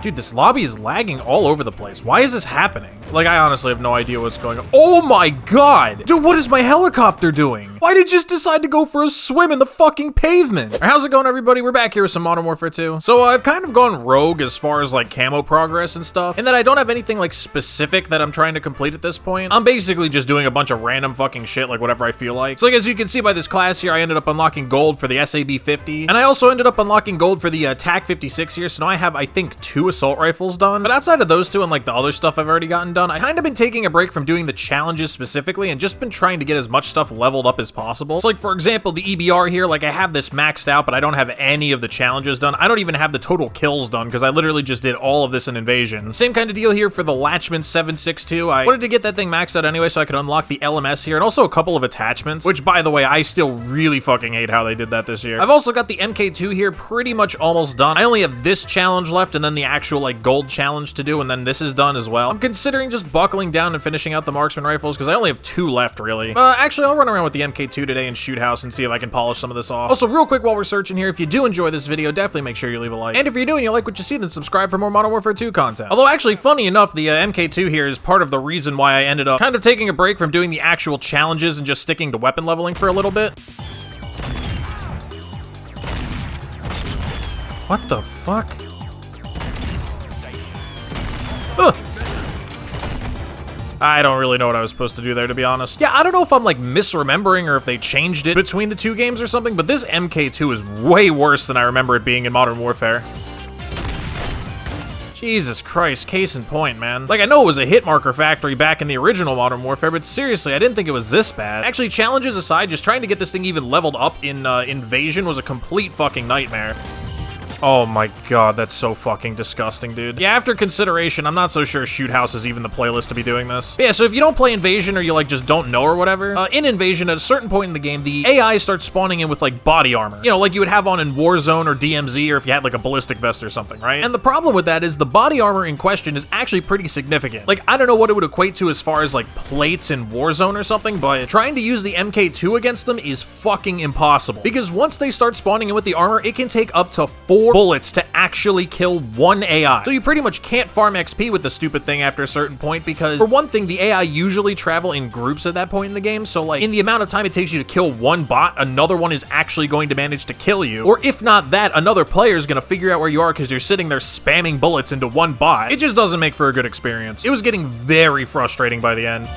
Dude, this lobby is lagging all over the place. Why is this happening? Like, I honestly have no idea what's going on. Oh my god! Dude, what is my helicopter doing? Why did it just decide to go for a swim in the fucking pavement? All right, how's it going, everybody? We're back here with some Modern Warfare 2. So I've kind of gone rogue as far as like camo progress and stuff, and that I don't have anything like specific that I'm trying to complete at this point. I'm basically just doing a bunch of random fucking shit, like whatever I feel like. So like, as you can see by this class here, I ended up unlocking gold for the SAB-50, and I also ended up unlocking gold for the TAC-56 here, so now I have, I think, 2 assault rifles done. But outside of those two and like the other stuff I've already gotten done, I kind of been taking a break from doing the challenges specifically and just been trying to get as much stuff leveled up as possible. So like, for example, the EBR here, like I have this maxed out, but I don't have any of the challenges done. I don't even have the total kills done because I literally just did all of this in Invasion. Same kind of deal here for the Latchman 7.62. I wanted to get that thing maxed out anyway so I could unlock the LMS here and also a couple of attachments, which by the way, I still really fucking hate how they did that this year. I've also got the MK2 here pretty much almost done. I only have this challenge left and then the actual like gold challenge to do, and then this is done as well. I'm considering just buckling down and finishing out the marksman rifles because I only have 2 left really. Actually, I'll run around with the MK2 today and shoot house and see if I can polish some of this off. Also, real quick while we're searching here, if you do enjoy this video, definitely make sure you leave a like. And if you do and you like what you see, then subscribe for more Modern Warfare 2 content. Although actually, funny enough, the MK2 here is part of the reason why I ended up kind of taking a break from doing the actual challenges and just sticking to weapon leveling for a little bit. What the fuck? Ugh. I don't really know what I was supposed to do there, to be honest. Yeah, I don't know if I'm like misremembering or if they changed it between the 2 games or something, but this MK2 is way worse than I remember it being in Modern Warfare. Jesus Christ, case in point, man. Like, I know it was a hit marker factory back in the original Modern Warfare, but seriously, I didn't think it was this bad. Actually, challenges aside, just trying to get this thing even leveled up in Invasion was a complete fucking nightmare. Oh my god, that's so fucking disgusting, dude. Yeah, after consideration, I'm not so sure Shoot House is even the playlist to be doing this. But yeah, so if you don't play Invasion or you like just don't know or whatever, in Invasion, at a certain point in the game, the AI starts spawning in with like body armor. You know, like you would have on in Warzone or DMZ, or if you had like a ballistic vest or something, right? And the problem with that is the body armor in question is actually pretty significant. Like, I don't know what it would equate to as far as like plates in Warzone or something, but trying to use the MK2 against them is fucking impossible. Because once they start spawning in with the armor, it can take up to 4 bullets to actually kill 1 AI. So you pretty much can't farm XP with the stupid thing after a certain point because, for one thing, the AI usually travel in groups at that point in the game, so like, in the amount of time it takes you to kill 1 bot, another one is actually going to manage to kill you. Or if not that, another player is going to figure out where you are because you're sitting there spamming bullets into 1 bot. It just doesn't make for a good experience. It was getting very frustrating by the end.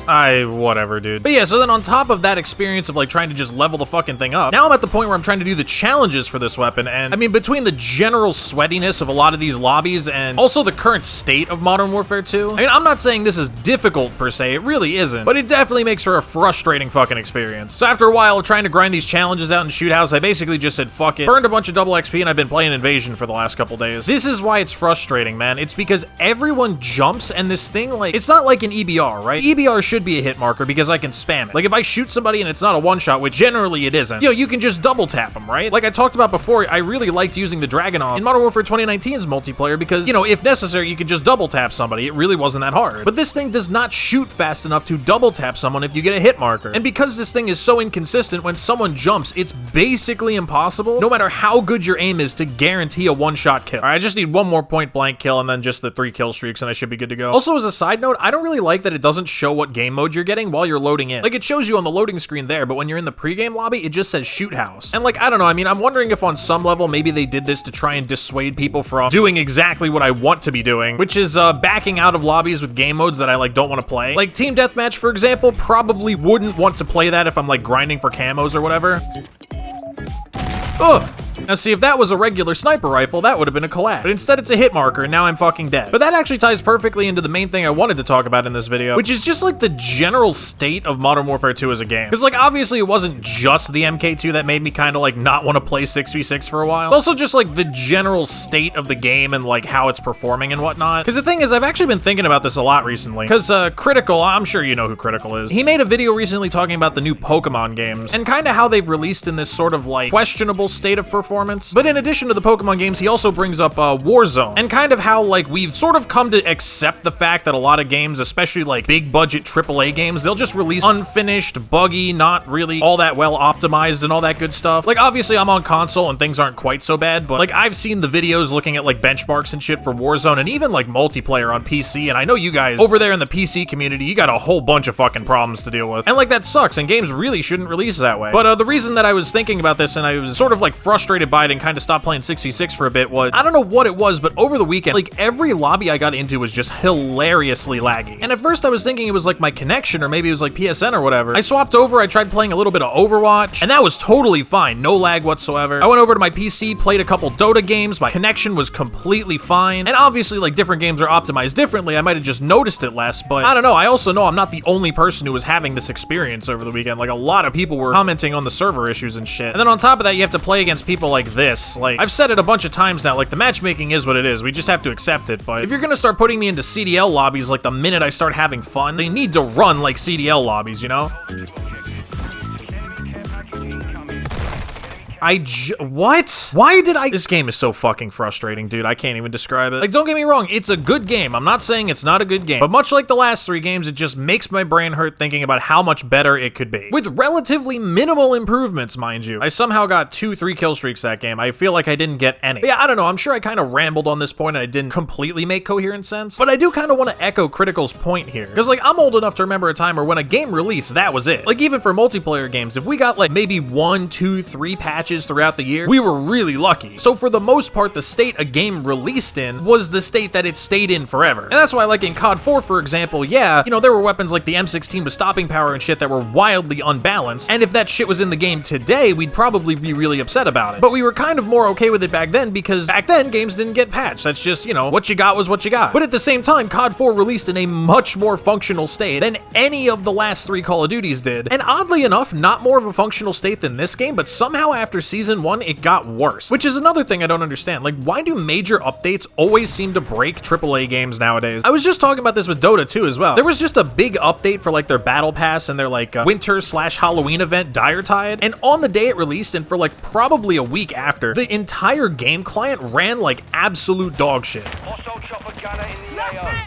Whatever, dude. But yeah, so then on top of that experience of like trying to just level the fucking thing up, now I'm at the point where I'm trying to do the challenges for this weapon, and I mean, between the general sweatiness of a lot of these lobbies and also the current state of Modern Warfare 2, I mean, I'm not saying this is difficult per se, it really isn't, but it definitely makes for a frustrating fucking experience. So after a while of trying to grind these challenges out in Shoot House, I basically just said fuck it, burned a bunch of double XP, and I've been playing Invasion for the last couple days. This is why it's frustrating, man. It's because everyone jumps, and this thing, like, it's not like an EBR, right? EBR should be a hit marker because I can spam it. Like, if I shoot somebody and it's not a one-shot, which generally it isn't, you can just double tap them, right? Like I talked about before, I really liked using the Dragunov in Modern Warfare 2019's multiplayer because, if necessary, you can just double tap somebody. It really wasn't that hard. But this thing does not shoot fast enough to double tap someone if you get a hit marker. And because this thing is so inconsistent, when someone jumps, it's basically impossible, no matter how good your aim is, to guarantee a one-shot kill. All right, I just need 1 more point-blank kill and then just the 3 kill streaks and I should be good to go. Also, as a side note, I don't really like that it doesn't show what game mode you're getting while you're loading in. Like, it shows you on the loading screen there, but when you're in the pregame lobby, it just says Shoot House. And like, I don't know, I mean, I'm wondering if on some level, maybe they did this to try and dissuade people from doing exactly what I want to be doing, which is backing out of lobbies with game modes that I like don't want to play. Like Team Deathmatch, for example, probably wouldn't want to play that if I'm like grinding for camos or whatever. Ugh! Now see, if that was a regular sniper rifle, that would have been a collab. But instead it's a hit marker, and now I'm fucking dead. But that actually ties perfectly into the main thing I wanted to talk about in this video, which is just like the general state of Modern Warfare 2 as a game. Because like, obviously it wasn't just the MK2 that made me kind of like not want to play 6v6 for a while. It's also just like the general state of the game and like how it's performing and whatnot. Because the thing is, I've actually been thinking about this a lot recently. Because Critical, I'm sure you know who Critical is. He made a video recently talking about the new Pokemon games and kind of how they've released in this sort of like questionable state of performance performance. But in addition to the Pokemon games, he also brings up Warzone, and kind of how like we've sort of come to accept the fact that a lot of games, especially like big budget AAA games, they'll just release unfinished, buggy, not really all that well optimized and all that good stuff. Like obviously I'm on console and things aren't quite so bad, but like I've seen the videos looking at like benchmarks and shit for Warzone and even like multiplayer on PC, and I know you guys over there in the PC community, you got a whole bunch of fucking problems to deal with. And like that sucks, and games really shouldn't release that way. But the reason that I was thinking about this and I was sort of like frustrated by it and kind of stopped playing 6v6 for a bit was, I don't know what it was, but over the weekend, like every lobby I got into was just hilariously laggy. And at first I was thinking it was like my connection or maybe it was like PSN or whatever. I swapped over, I tried playing a little bit of Overwatch, and that was totally fine, no lag whatsoever. I went over to my PC, played a couple Dota games, my connection was completely fine, and obviously like different games are optimized differently, I might have just noticed it less, but I don't know, I also know I'm not the only person who was having this experience over the weekend. Like a lot of people were commenting on the server issues and shit. And then on top of that, you have to play against people like this. Like, I've said it a bunch of times now, like the matchmaking is what it is, we just have to accept it, but if you're gonna start putting me into CDL lobbies like the minute I start having fun, they need to run like CDL lobbies, you know? What? Why did I? This game is so fucking frustrating, dude. I can't even describe it. Like, don't get me wrong, it's a good game. I'm not saying it's not a good game, but much like the last 3 games, it just makes my brain hurt thinking about how much better it could be. With relatively minimal improvements, mind you. I somehow got 2-3 kill streaks that game. I feel like I didn't get any. But yeah, I don't know. I'm sure I kind of rambled on this point and I didn't completely make coherent sense, but I do kind of want to echo Critical's point here. Because like, I'm old enough to remember a time where when a game released, that was it. Like, even for multiplayer games, if we got like maybe 1, 2, 3 patches throughout the year, we were really lucky. So for the most part, the state a game released in was the state that it stayed in forever. And that's why, like in COD 4, for example, yeah, you know, there were weapons like the M16 with stopping power and shit that were wildly unbalanced, and if that shit was in the game today, we'd probably be really upset about it. But we were kind of more okay with it back then, because back then, games didn't get patched. That's just, you know, what you got was what you got. But at the same time, COD 4 released in a much more functional state than any of the last 3 Call of Duties did. And oddly enough, not more of a functional state than this game, but somehow after Season 1, it got worse. Which is another thing I don't understand. Like, why do major updates always seem to break AAA games nowadays? I was just talking about this with Dota too as well. There was just a big update for like their Battle Pass and their like winter/Halloween event, Diretide, and on the day it released and for like probably a week after, the entire game client ran like absolute dog shit.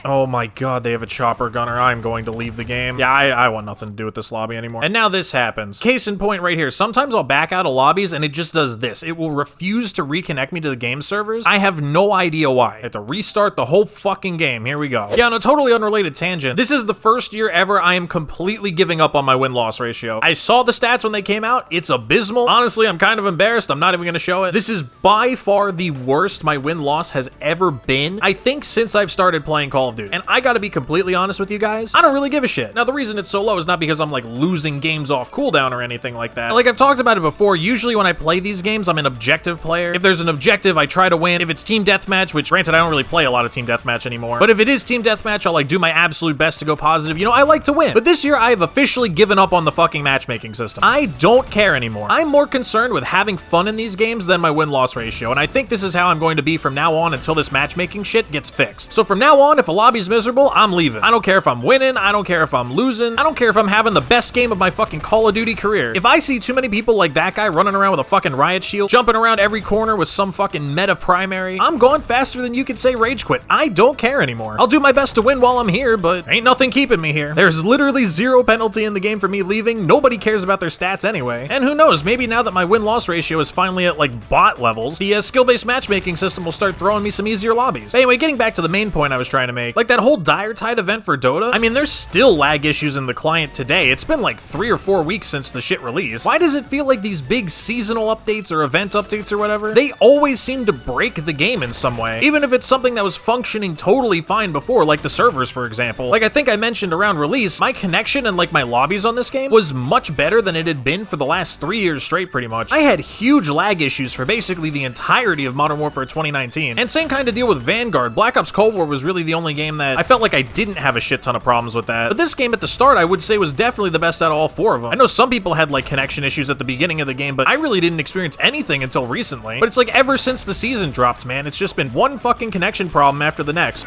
Oh my god, they have a chopper gunner. I'm going to leave the game. Yeah, I want nothing to do with this lobby anymore. And now this happens. Case in point right here. Sometimes I'll back out of lobbies and it just does this. It will refuse to reconnect me to the game servers. I have no idea why. I have to restart the whole fucking game. Here we go. Yeah, on a totally unrelated tangent, this is the first year ever I am completely giving up on my win-loss ratio. I saw the stats when they came out. It's abysmal. Honestly, I'm kind of embarrassed. I'm not even gonna show it. This is by far the worst my win-loss has ever been, I think, since I've started playing Call of Duty. And I gotta be completely honest with you guys, I don't really give a shit. Now, the reason it's so low is not because I'm like losing games off cooldown or anything like that. Like I've talked about it before, usually when I play these games, I'm an objective player. If there's an objective, I try to win. If it's team deathmatch, which granted, I don't really play a lot of team deathmatch anymore, but if it is team deathmatch, I'll like do my absolute best to go positive. You know, I like to win. But this year, I have officially given up on the fucking matchmaking system. I don't care anymore. I'm more concerned with having fun in these games than my win-loss ratio, and I think this is how I'm going to be from now on until this matchmaking shit gets fixed. So from now on, if a lobby's miserable, I'm leaving. I don't care if I'm winning, I don't care if I'm losing, I don't care if I'm having the best game of my fucking Call of Duty career. If I see too many people like that guy running around with a fucking riot shield, jumping around every corner with some fucking meta primary, I'm going faster than you could say rage quit. I don't care anymore. I'll do my best to win while I'm here, but ain't nothing keeping me here. There's literally 0 penalty in the game for me leaving. Nobody cares about their stats anyway. And who knows, maybe now that my win-loss ratio is finally at like bot levels, the skill-based matchmaking system will start throwing me some easier lobbies. Anyway, getting back to the main point I was trying to make, like that whole Diretide event for Dota, I mean, there's still lag issues in the client today. It's been like 3 or 4 weeks since the shit released. Why does it feel like these big seasonal updates or event updates or whatever, they always seem to break the game in some way, even if it's something that was functioning totally fine before, like the servers, for example. Like I think I mentioned around release, my connection and like my lobbies on this game was much better than it had been for the last 3 years straight, pretty much. I had huge lag issues for basically the entirety of Modern Warfare 2019, and same kind of deal with Vanguard. Black Ops Cold War was really the only game that I felt like I didn't have a shit ton of problems with that, but this game at the start I would say was definitely the best out of all 4 of them. I know some people had like connection issues at the beginning of the game, but I really didn't experience anything until recently. But it's like ever since the season dropped, man, it's just been one fucking connection problem after the next.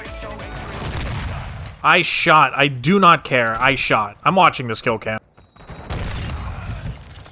I shot. I do not care. I shot. I'm watching this kill cam.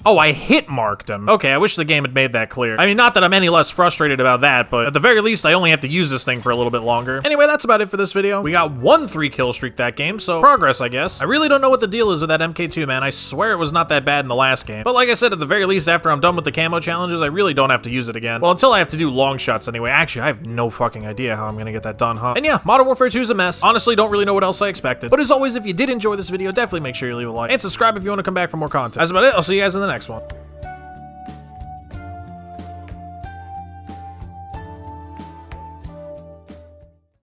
Oh, I hit marked him. Okay, I wish the game had made that clear. I mean, not that I'm any less frustrated about that, but at the very least, I only have to use this thing for a little bit longer. Anyway, that's about it for this video. We got 1 3-kill streak that game, so progress, I guess. I really don't know what the deal is with that MK2, man. I swear it was not that bad in the last game. But like I said, at the very least, after I'm done with the camo challenges, I really don't have to use it again. Well, until I have to do long shots anyway. Actually, I have no fucking idea how I'm gonna get that done, huh? And yeah, Modern Warfare 2 is a mess. Honestly, don't really know what else I expected. But as always, if you did enjoy this video, definitely make sure you leave a like and subscribe if you want to come back for more content. That's about it. I'll see you guys in the next one.